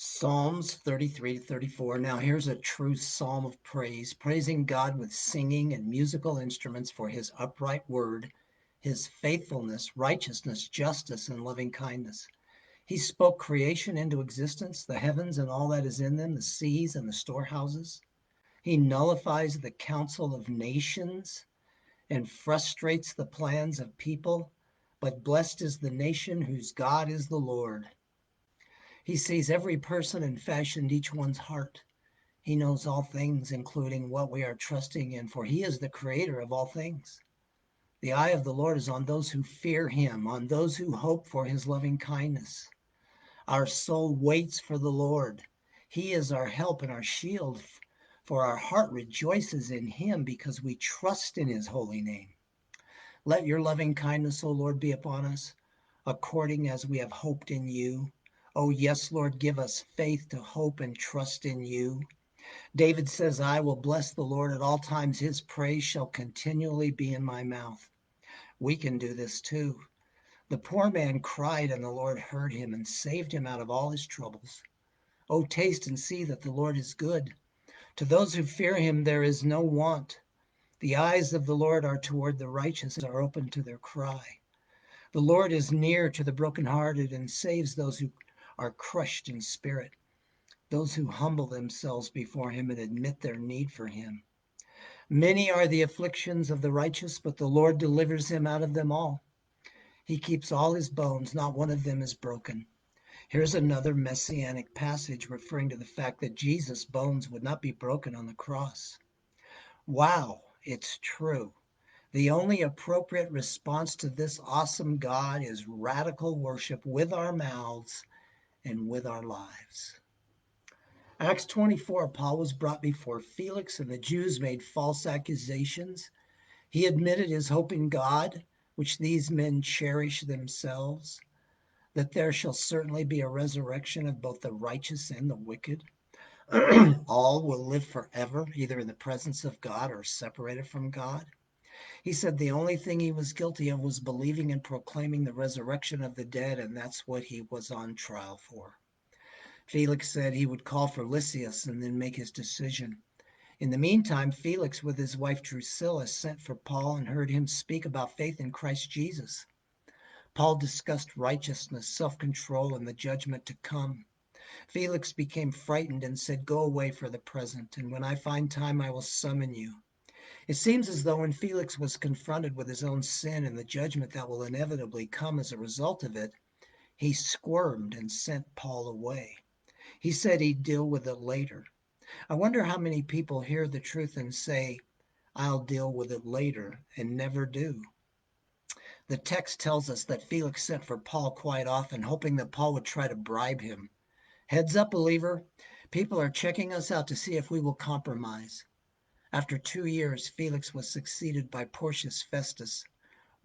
Psalms 33 to 34. Now here's a true psalm of praise, praising God with singing and musical instruments for his upright word, his faithfulness, righteousness, justice, and loving kindness. He spoke creation into existence, the heavens and all that is in them, the seas and the storehouses. He nullifies the counsel of nations and frustrates the plans of people. But blessed is the nation whose God is the Lord. He sees every person and fashioned each one's heart. He knows all things, including what we are trusting in, for he is the creator of all things. The eye of the Lord is on those who fear him, on those who hope for his loving kindness. Our soul waits for the Lord. He is our help and our shield, for our heart rejoices in him because we trust in his holy name. Let your loving kindness, O Lord, be upon us, according as we have hoped in you. Oh, yes, Lord, give us faith to hope and trust in you. David says, I will bless the Lord at all times. His praise shall continually be in my mouth. We can do this too. The poor man cried, and the Lord heard him and saved him out of all his troubles. Oh, taste and see that the Lord is good. To those who fear him there is no want. The eyes of the Lord are toward the righteous, are open to their cry. The Lord is near to the brokenhearted and saves those who are crushed in spirit, those who humble themselves before him and admit their need for him. Many are the afflictions of the righteous, but the Lord delivers him out of them all. He keeps all his bones, not one of them is broken. Here's another messianic passage referring to the fact that Jesus' bones would not be broken on the cross. Wow, it's true. The only appropriate response to this awesome God is radical worship with our mouths and with our lives. Acts 24, Paul was brought before Felix, and the Jews made false accusations. He admitted his hope in God, which these men cherish themselves, that there shall certainly be a resurrection of both the righteous and the wicked. All will live forever, either in the presence of God or separated from God. He said the only thing he was guilty of was believing and proclaiming the resurrection of the dead, and that's what he was on trial for. Felix said he would call for Lysias and then make his decision. In the meantime, Felix, with his wife Drusilla, sent for Paul and heard him speak about faith in Christ Jesus. Paul discussed righteousness, self-control, and the judgment to come. Felix became frightened and said, "Go away for the present, and when I find time I will summon you." It seems as though when Felix was confronted with his own sin and the judgment that will inevitably come as a result of it, he squirmed and sent Paul away. He said he'd deal with it later. I wonder how many people hear the truth and say, "I'll deal with it later," and never do. The text tells us that Felix sent for Paul quite often, hoping that Paul would try to bribe him. Heads up, believer. People are checking us out to see if we will compromise. After 2 years, Felix was succeeded by Porcius Festus.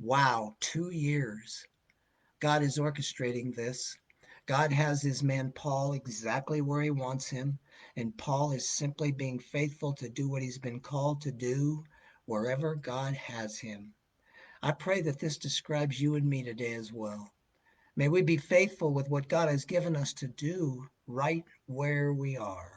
Wow, 2 years. God is orchestrating this. God has his man Paul exactly where he wants him, and Paul is simply being faithful to do what he's been called to do wherever God has him. I pray that this describes you and me today as well. May we be faithful with what God has given us to do right where we are.